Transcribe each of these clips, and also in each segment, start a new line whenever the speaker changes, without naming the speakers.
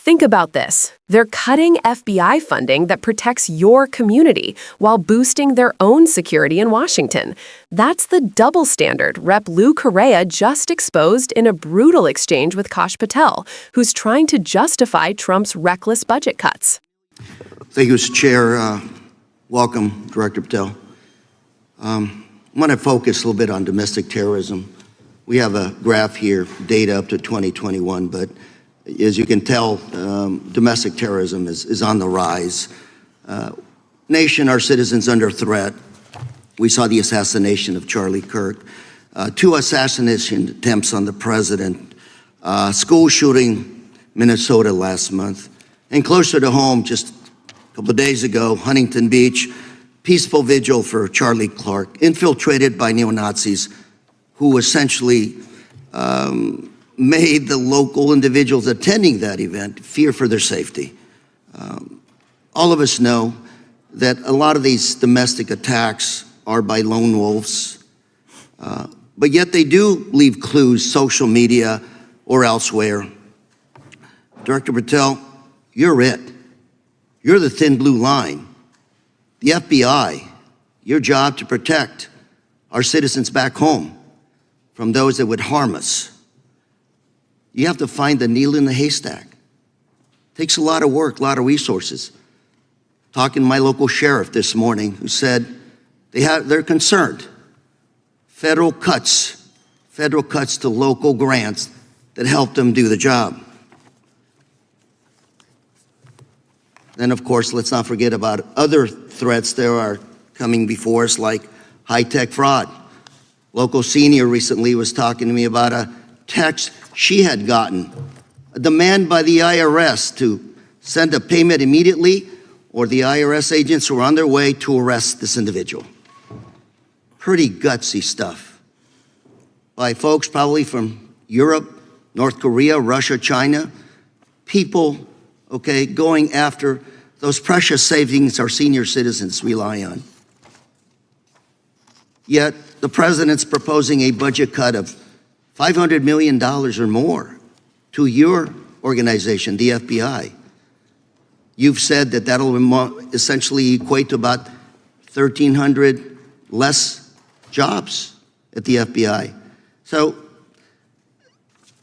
Think about this. They're cutting FBI funding that protects your community while boosting their own security in Washington. That's the double standard Rep. Lou Correa just exposed in a brutal exchange with Kash Patel, who's trying to justify Trump's reckless budget cuts.
Thank you, Mr. Chair. Welcome, Director Patel. I want to focus a little bit on domestic terrorism. We have a graph here, data up to 2021, but as you can tell, domestic terrorism is on the rise. Nation, our citizens under threat. We saw the assassination of Charlie Kirk, 2 assassination attempts on the president, school shooting, Minnesota last month, and closer to home, just a couple of days ago, Huntington Beach, peaceful vigil for Charlie Clark, infiltrated by neo-Nazis who essentially made the local individuals attending that event fear for their safety. All of us know that a lot of these domestic attacks are by lone wolves, but yet they do leave clues, social media or elsewhere. Director Patel, you're it. You're the thin blue line. The FBI, your job to protect our citizens back home from those that would harm us. You have to find the needle in the haystack. Takes a lot of work, a lot of resources. Talking to my local sheriff this morning, who said they're concerned. Federal cuts to local grants that help them do the job. Then, of course, let's not forget about other threats that are coming before us, like high-tech fraud. Local senior recently was talking to me about a text she had gotten, a demand by the IRS to send a payment immediately, or the IRS agents were on their way to arrest this individual. Pretty gutsy stuff by folks probably from Europe, North Korea, Russia, China, people, okay, going after those precious savings our senior citizens rely on. Yet the president's proposing a budget cut of $500 million or more to your organization, the FBI. You've said that that'll essentially equate to about 1,300 less jobs at the FBI. So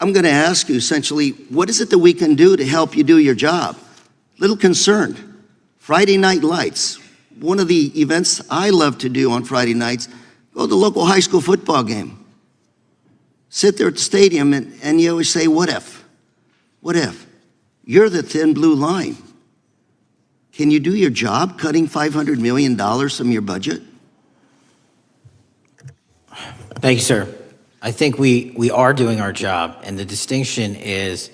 I'm going to ask you essentially, what is it that we can do to help you do your job? Little concerned. Friday Night Lights. One of the events I love to do on Friday nights, go to the local high school football game. Sit there at the stadium and you always say, what if? What if? You're the thin blue line. Can you do your job cutting $500 million from your budget?
Thank you, sir. I think we are doing our job, and the distinction is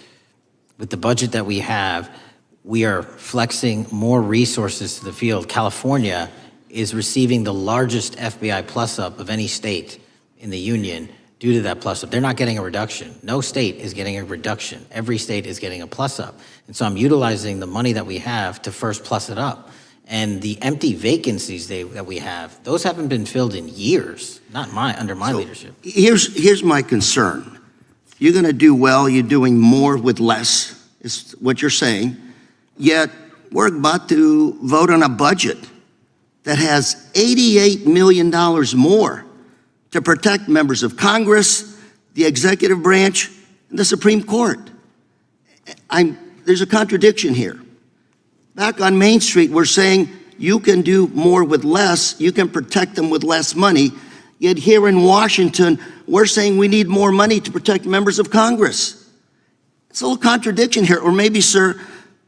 with the budget that we have, we are flexing more resources to the field. California is receiving the largest FBI plus-up of any state in the union due to that plus-up. They're not getting a reduction. No state is getting a reduction. Every state is getting a plus-up. And so I'm utilizing the money that we have to first plus it up. And the empty vacancies that we have, those haven't been filled in years, not under my leadership.
Here's my concern. You're going to do well, you're doing more with less, is what you're saying. Yet we're about to vote on a budget that has $88 million more to protect members of Congress, the executive branch, and the Supreme Court. There's a contradiction here. Back on Main Street, we're saying you can do more with less, you can protect them with less money, yet here in Washington, we're saying we need more money to protect members of Congress. It's a little contradiction here, or maybe, sir,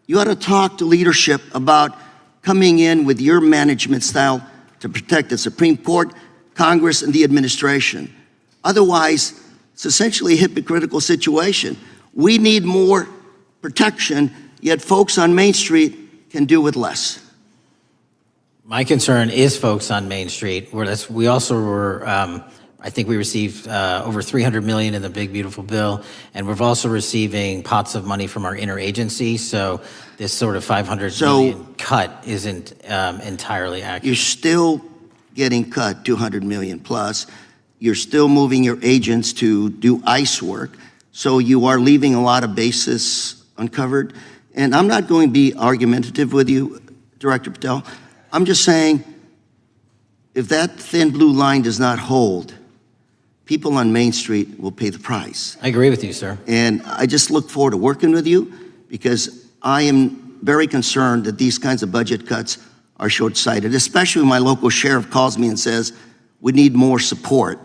you ought to talk to leadership about coming in with your management style to protect the Supreme Court, Congress, and the administration. Otherwise, it's essentially a hypocritical situation. We need more protection, yet folks on Main Street can do with less.
My concern is folks on Main Street. We also were, I think we received over $300 million in the big, beautiful bill, and we're also receiving pots of money from our interagency, so this sort of $500 million cut isn't entirely accurate.
You're still getting cut $200 million plus. You're still moving your agents to do ICE work, so you are leaving a lot of bases uncovered. And I'm not going to be argumentative with you, Director Patel. I'm just saying, if that thin blue line does not hold, people on Main Street will pay the price.
I agree with you, sir.
And I just look forward to working with you, because I am very concerned that these kinds of budget cuts are short-sighted, especially when my local sheriff calls me and says, we need more support,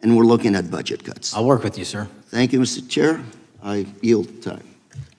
and we're looking at budget cuts.
I'll work with you, sir.
Thank you, Mr. Chair. I yield time.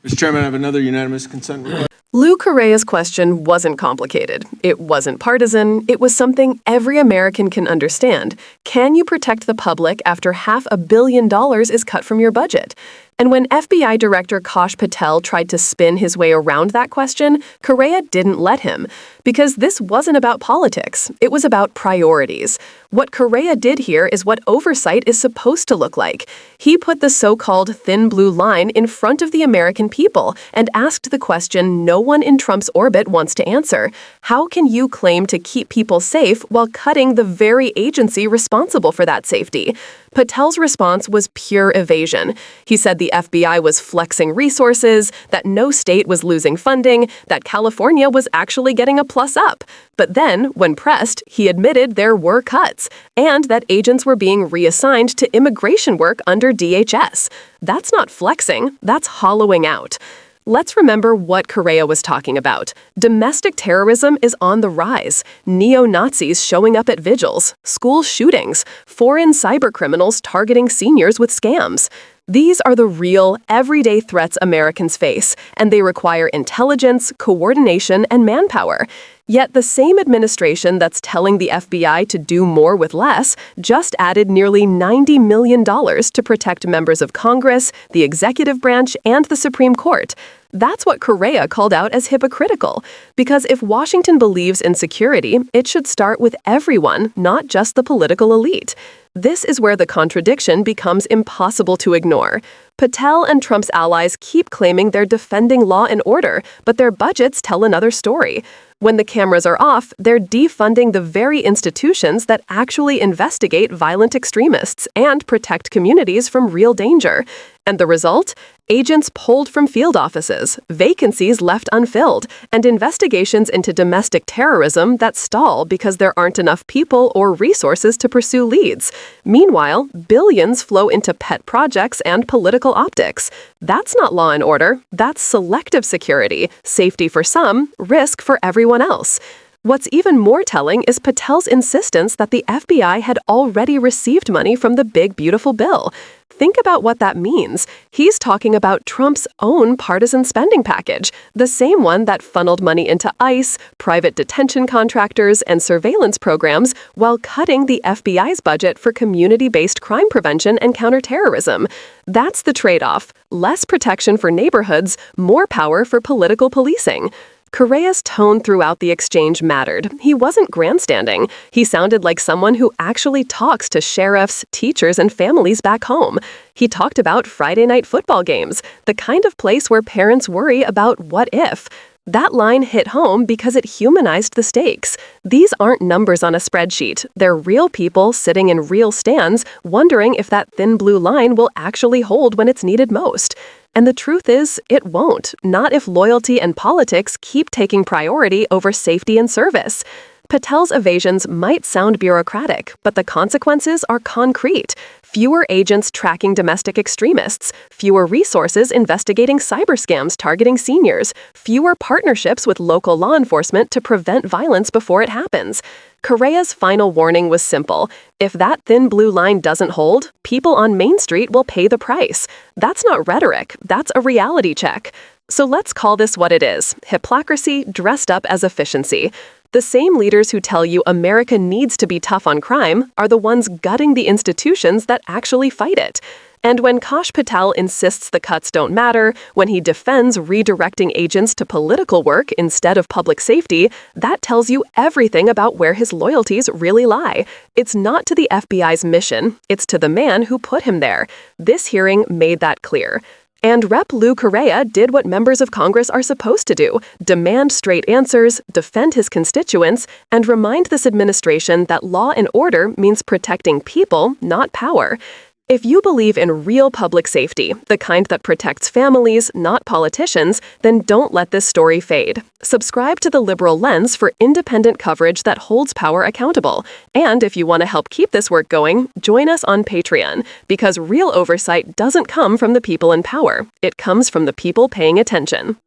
Mr. Chairman, I have another unanimous consent request.
Lou Correa's question wasn't complicated. It wasn't partisan. It was something every American can understand. Can you protect the public after $500 million is cut from your budget? And when FBI Director Kash Patel tried to spin his way around that question, Correa didn't let him. Because this wasn't about politics. It was about priorities. What Correa did here is what oversight is supposed to look like. He put the so-called thin blue line in front of the American people and asked the question no one in Trump's orbit wants to answer. How can you claim to keep people safe while cutting the very agency responsible for that safety? Patel's response was pure evasion. He said the FBI was flexing resources, that no state was losing funding, that California was actually getting a plus up. But then, when pressed, he admitted there were cuts, and that agents were being reassigned to immigration work under DHS. That's not flexing, that's hollowing out. Let's remember what Correa was talking about. Domestic terrorism is on the rise. Neo-Nazis showing up at vigils, school shootings, foreign cybercriminals targeting seniors with scams. These are the real, everyday threats Americans face, and they require intelligence, coordination, and manpower. Yet the same administration that's telling the FBI to do more with less just added nearly $90 million to protect members of Congress, the executive branch, and the Supreme Court. That's what Correa called out as hypocritical. Because if Washington believes in security, it should start with everyone, not just the political elite. This is where the contradiction becomes impossible to ignore. Patel and Trump's allies keep claiming they're defending law and order, but their budgets tell another story. When the cameras are off, they're defunding the very institutions that actually investigate violent extremists and protect communities from real danger. And the result? Agents pulled from field offices, vacancies left unfilled, and investigations into domestic terrorism that stall because there aren't enough people or resources to pursue leads. Meanwhile, billions flow into pet projects and political optics. That's not law and order, that's selective security, safety for some, risk for everyone else. What's even more telling is Patel's insistence that the FBI had already received money from the Big Beautiful Bill. Think about what that means. He's talking about Trump's own partisan spending package, the same one that funneled money into ICE, private detention contractors, and surveillance programs while cutting the FBI's budget for community-based crime prevention and counterterrorism. That's the trade-off. Less protection for neighborhoods, more power for political policing. Correa's tone throughout the exchange mattered. He wasn't grandstanding. He sounded like someone who actually talks to sheriffs, teachers, and families back home. He talked about Friday night football games, the kind of place where parents worry about what if. That line hit home because it humanized the stakes. These aren't numbers on a spreadsheet. They're real people sitting in real stands, wondering if that thin blue line will actually hold when it's needed most. And the truth is, it won't, not if loyalty and politics keep taking priority over safety and service. Patel's evasions might sound bureaucratic, but the consequences are concrete. Fewer agents tracking domestic extremists, fewer resources investigating cyber scams targeting seniors, fewer partnerships with local law enforcement to prevent violence before it happens. Correa's final warning was simple. If that thin blue line doesn't hold, people on Main Street will pay the price. That's not rhetoric, that's a reality check. So let's call this what it is: hypocrisy dressed up as efficiency. The same leaders who tell you America needs to be tough on crime are the ones gutting the institutions that actually fight it. And when Kash Patel insists the cuts don't matter, when he defends redirecting agents to political work instead of public safety, that tells you everything about where his loyalties really lie. It's not to the FBI's mission, it's to the man who put him there. This hearing made that clear. And Rep. Lou Correa did what members of Congress are supposed to do: demand straight answers, defend his constituents, and remind this administration that law and order means protecting people, not power. If you believe in real public safety, the kind that protects families, not politicians, then don't let this story fade. Subscribe to The Liberal Lens for independent coverage that holds power accountable. And if you want to help keep this work going, join us on Patreon, because real oversight doesn't come from the people in power. It comes from the people paying attention.